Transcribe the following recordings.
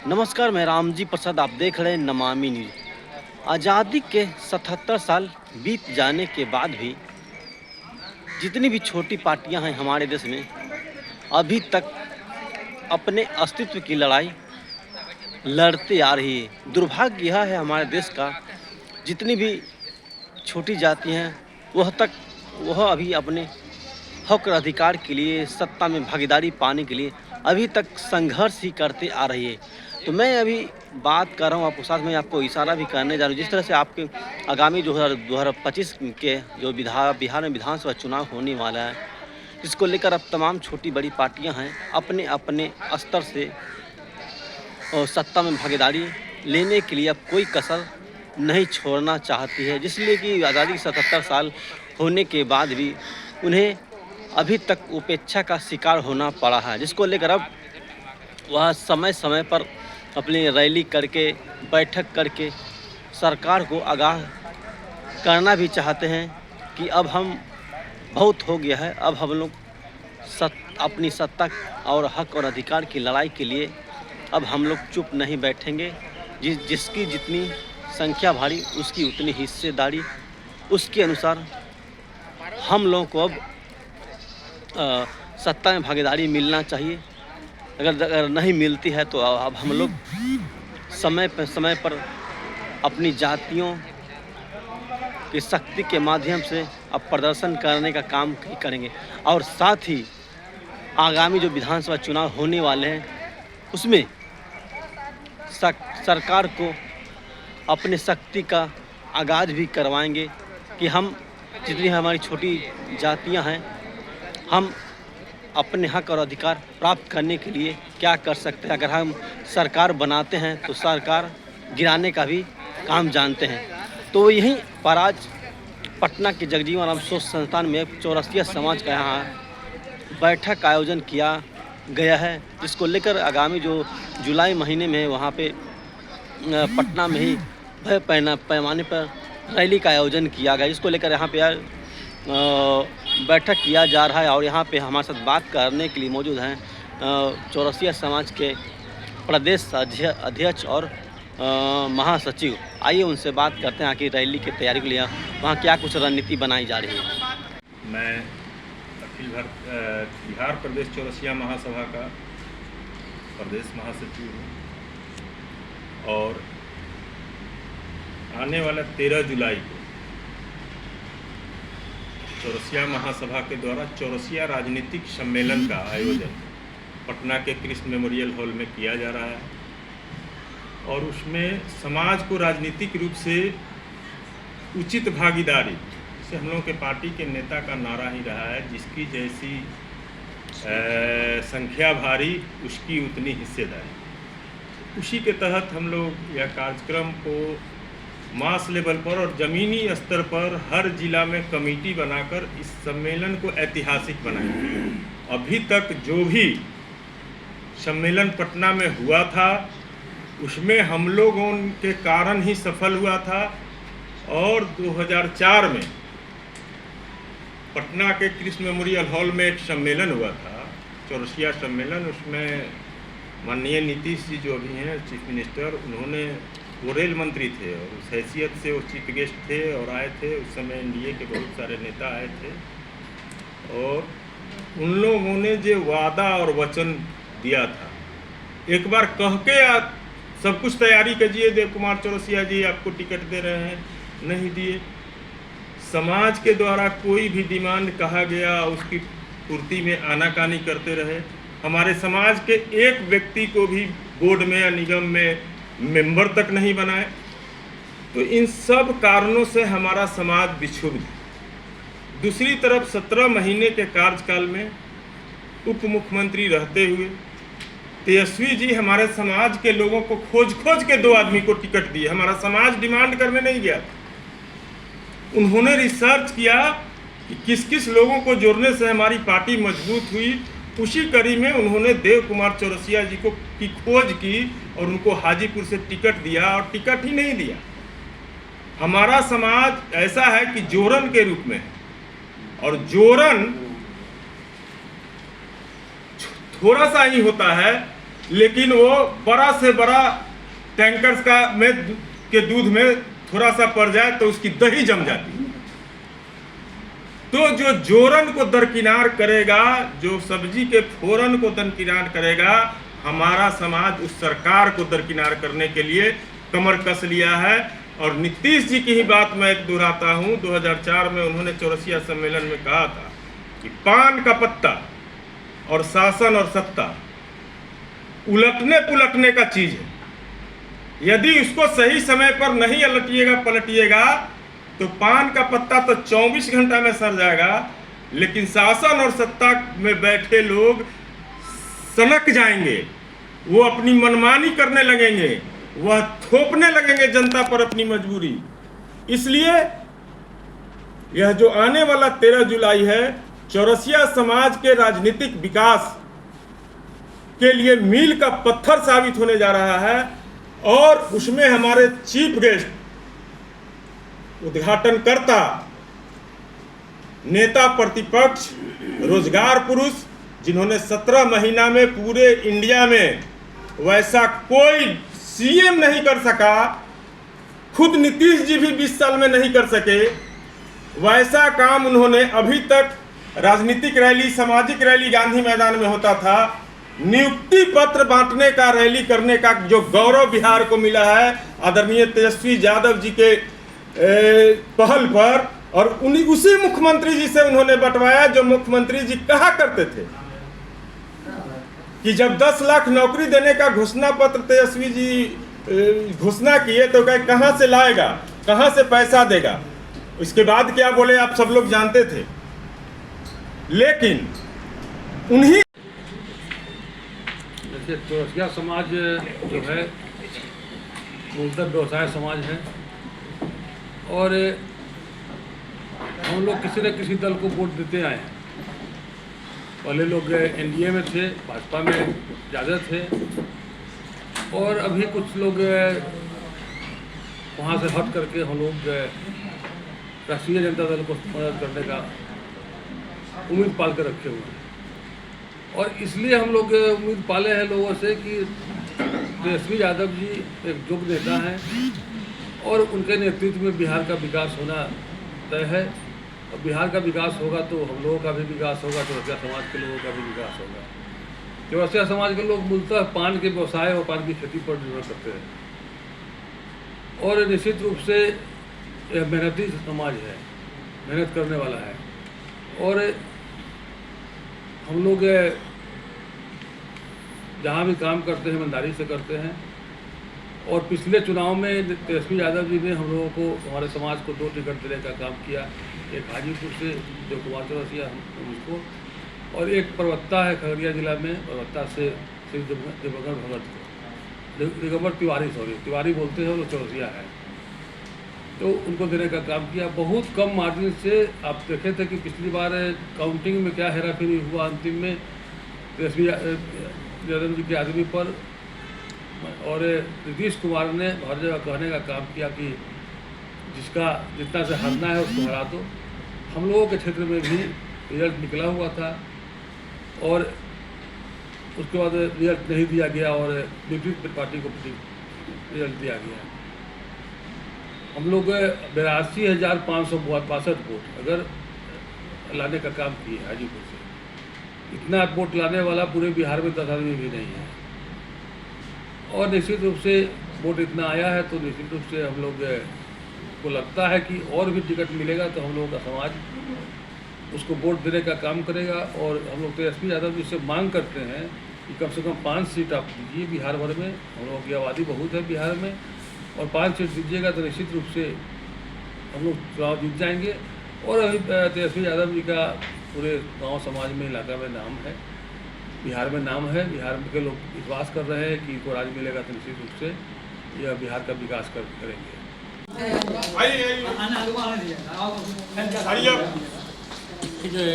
नमस्कार, मैं रामजी प्रसाद। आप देख रहे हैं नमामि न्यूज़। आज़ादी के 77 साल बीत जाने के बाद भी जितनी भी छोटी पार्टियां हैं हमारे देश में, अभी तक अपने अस्तित्व की लड़ाई लड़ती आ रही है। दुर्भाग्य यह है हमारे देश का, जितनी भी छोटी जाति हैं वह अभी अपने हक और अधिकार के लिए, सत्ता में भागीदारी पाने के लिए अभी तक संघर्ष ही करते आ रही है। तो मैं अभी बात कर रहा हूँ आपको, साथ में आपको इशारा भी करने जा रहा हूँ। जिस तरह से आपके आगामी 2025 के जो बिहार में विधानसभा चुनाव होने वाला है, इसको लेकर अब तमाम छोटी बड़ी पार्टियां हैं अपने अपने स्तर से और सत्ता में भागीदारी लेने के लिए अब कोई कसर नहीं छोड़ना चाहती है, जिसलिए कि आज़ादी के 77 साल होने के बाद भी उन्हें अभी तक उपेक्षा का शिकार होना पड़ा है, जिसको लेकर अब वह समय समय पर अपनी रैली करके, बैठक करके सरकार को आगाह करना भी चाहते हैं कि अब हम बहुत हो गया है, अब हम लोग अपनी सत्ता और हक और अधिकार की लड़ाई के लिए अब हम लोग चुप नहीं बैठेंगे। जिसकी जितनी संख्या भारी उसकी उतनी हिस्सेदारी, उसके अनुसार हम लोगों को अब सत्ता में भागीदारी मिलना चाहिए। अगर नहीं मिलती है तो अब हम लोग समय पर अपनी जातियों की शक्ति के माध्यम से अब प्रदर्शन करने का काम करेंगे। और साथ ही आगामी जो विधानसभा चुनाव होने वाले हैं उसमें सरकार को अपने शक्ति का आगाज भी करवाएंगे कि हम जितनी हमारी छोटी जातियां हैं, हम अपने हक और अधिकार प्राप्त करने के लिए क्या कर सकते हैं। अगर हम सरकार बनाते हैं तो सरकार गिराने का भी काम जानते हैं। तो यहीं पर आज पटना के जगजीवन राम शोध संस्थान में चौरसिया समाज का यहाँ बैठक का आयोजन किया गया है, जिसको लेकर आगामी जो जुलाई महीने में वहाँ पे पटना में ही पैमाने पर रैली का आयोजन किया गया, जिसको लेकर यहाँ पे बैठक किया जा रहा है। और यहाँ पे हमारे साथ बात करने के लिए मौजूद हैं चौरसिया समाज के प्रदेश अध्यक्ष और महासचिव। आइए उनसे बात करते हैं कि रैली की तैयारी के लिए वहाँ क्या कुछ रणनीति बनाई जा रही है। मैं अखिल बिहार प्रदेश चौरसिया महासभा का प्रदेश महासचिव हूँ और आने वाला 13 जुलाई को चौरसिया महासभा के द्वारा चौरसिया राजनीतिक सम्मेलन का आयोजन पटना के कृष्ण मेमोरियल हॉल में किया जा रहा है। और उसमें समाज को राजनीतिक रूप से उचित भागीदारी, जैसे हम लोगों के पार्टी के नेता का नारा ही रहा है, जिसकी जैसी संख्या भारी उसकी उतनी हिस्सेदारी। उसी के तहत हम लोग यह कार्यक्रम को मास लेवल पर और ज़मीनी स्तर पर हर जिला में कमेटी बनाकर इस सम्मेलन को ऐतिहासिक बनाएंगे। अभी तक जो भी सम्मेलन पटना में हुआ था उसमें हम लोगों के कारण ही सफल हुआ था। और 2004 में पटना के कृष्ण मेमोरियल हॉल में एक सम्मेलन हुआ था, चौरसिया सम्मेलन। उसमें माननीय नीतीश जी जो अभी हैं चीफ मिनिस्टर, उन्होंने, वो रेल मंत्री थे और उस हैसियत से वो चीफ गेस्ट थे और आए थे। उस समय एनडीए के बहुत सारे नेता आए थे और उन लोगों ने जो वादा और वचन दिया था, एक बार कह के सब कुछ तैयारी कीजिए, देव कुमार चौरसिया जी आपको टिकट दे रहे हैं, नहीं दिए। समाज के द्वारा कोई भी डिमांड कहा गया उसकी पूर्ति में आनाकानी करते रहे। हमारे समाज के एक व्यक्ति को भी बोर्ड में या निगम में मेंबर तक नहीं बनाए। तो इन सब कारणों से हमारा समाज विक्षुब्ध है। दूसरी तरफ 17 महीने के कार्यकाल में उप मुख्यमंत्री रहते हुए तेजस्वी जी हमारे समाज के लोगों को खोज के 2 आदमी को टिकट दिए। हमारा समाज डिमांड करने नहीं गया। उन्होंने रिसर्च किया कि किस किस लोगों को जोड़ने से हमारी पार्टी मजबूत हुई। उसी कड़ी में उन्होंने देव कुमार चौरसिया जी की खोज की और उनको हाजीपुर से टिकट दिया, और टिकट ही नहीं दिया। हमारा समाज ऐसा है कि जोरन के रूप में है, और जोरन थोड़ा सा ही होता है लेकिन वो बड़ा से बड़ा टैंकर्स के दूध में थोड़ा सा पड़ जाए तो उसकी दही जम जाती है। तो जो जोरन को दरकिनार करेगा, जो सब्जी के फोरन को दरकिनार करेगा, हमारा समाज उस सरकार को दरकिनार करने के लिए कमर कस लिया है। और नीतीश जी की ही बात मैं एक दोहराता हूँ, 2004 में उन्होंने चौरसिया सम्मेलन में कहा था कि पान का पत्ता और शासन और सत्ता उलटने पुलटने का चीज है। यदि उसको सही समय पर नहीं पलटिएगा तो पान का पत्ता तो 24 घंटा में सड़ जाएगा, लेकिन शासन और सत्ता में बैठे लोग सनक जाएंगे, वो अपनी मनमानी करने लगेंगे, वह थोपने लगेंगे जनता पर अपनी मजबूरी। इसलिए यह जो आने वाला 13 जुलाई है, चौरसिया समाज के राजनीतिक विकास के लिए मील का पत्थर साबित होने जा रहा है। और उसमें हमारे चीफ गेस्ट, उद्घाटनकर्ता, नेता प्रतिपक्ष, रोजगार पुरुष, जिन्होंने 17 महीना में पूरे इंडिया में वैसा कोई सीएम नहीं कर सका, खुद नीतीश जी भी 20 साल में नहीं कर सके, वैसा काम उन्होंने अभी तक राजनीतिक रैली, सामाजिक रैली गांधी मैदान में होता था, नियुक्ति पत्र बांटने का, रैली करने का जो गौरव बिहार को मिला है आदरणीय तेजस्वी यादव जी के पहल पर, और उसी मुख्यमंत्री जी से उन्होंने बंटवाया जो मुख्यमंत्री जी कहा करते थे कि जब 10 लाख नौकरी देने का घोषणा पत्र तेजस्वी जी घोषणा किए तो कहां से लाएगा, कहां से पैसा देगा। इसके बाद क्या बोले आप सब लोग जानते थे। लेकिन उन्हीं जैसे चौरसिया समाज जो है मूलतः व्यवसाय समाज है, और हम लोग किसी न किसी दल को वोट देते आए हैं। पहले लोग एनडीए में थे, भाजपा में ज़्यादा थे, और अभी कुछ लोग वहाँ से हट करके हम लोग राष्ट्रीय जनता दल को मदद करने का उम्मीद पाल कर रखे हुए हैं। और इसलिए हम लोग उम्मीद पाले हैं लोगों से कि तेजस्वी यादव जी एक योग्य नेता हैं और उनके नेतृत्व में बिहार का विकास होना तय है। और बिहार का विकास होगा तो हम लोगों का भी विकास होगा, चौरसिया समाज के लोगों का भी विकास होगा। चौरसिया समाज के लोग मूलतः पान के व्यवसाय और पान की खेती पर निर्भर करते हैं, और निश्चित रूप से यह मेहनती समाज है, मेहनत करने वाला है। और हम लोग जहाँ भी काम करते हैं ईमानदारी से करते हैं। और पिछले चुनाव में तेजस्वी यादव जी ने हम लोगों को, हमारे समाज को 2 टिकट देने का काम किया, एक हाजीपुर से जो कुमार चौरसिया उसको, और एक परवत्ता है खगड़िया जिला में, परवत्ता से श्री दिगंबर भगत को, दिगंबर तिवारी बोलते हैं, वो चौरसिया है, तो उनको देने का काम किया। बहुत कम मार्जिन से आप देखे थे कि पिछली बार काउंटिंग में क्या हेराफेरी हुआ, अंतिम में तेजस्वी यादव जी के आदमी पर, और नीतीश कुमार ने हर जगह कहने का काम किया कि जिसका जितना से हारना है उसको हरा दो। हम लोगों के क्षेत्र में भी रिजल्ट निकला हुआ था, और उसके बाद रिजल्ट नहीं दिया गया और विपरीत पार्टी को रिजल्ट दिया गया। हम लोग 82,562 वोट अगर लाने का काम किए हाजीपुर से। इतना वोट लाने वाला पूरे बिहार में 10 आदमी भी नहीं है। और निश्चित रूप से वोट इतना आया है तो निश्चित रूप से हम लोग को लगता है कि और भी टिकट मिलेगा तो हम लोगों का समाज उसको वोट देने का काम करेगा। और हम लोग तेजस्वी यादव जी से मांग करते हैं कि कम से कम 5 सीट आप दीजिए बिहार भर में। हम लोगों की आबादी बहुत है बिहार में, और 5 सीट दीजिएगा तो निश्चित रूप से हम लोग चुनाव जीत जाएंगे। और अभी तेजस्वी यादव जी का पूरे गांव समाज में, इलाका में नाम है, बिहार में नाम है। बिहार के लोग विश्वास कर रहे हैं कि इनको राज मिलेगा तो निश्चित रूप से यह बिहार का विकास करेंगे।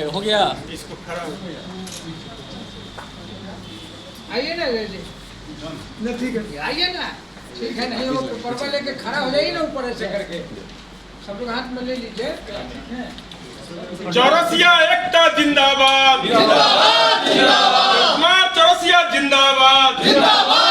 हो गया, इसको खड़ा आइए ना न, ठीक है आइए ना, ठीक है। नहीं हो तो पर्पल लेके खड़ा हो जाइए ना, ऊपर ऐसे करके सब लोग हाथ में ले लीजिए। चौरसिया एकता जिंदाबाद, जिंदाबाद जिंदाबाद, कुमार चौरसिया जिंदाबाद। जिंदाबाद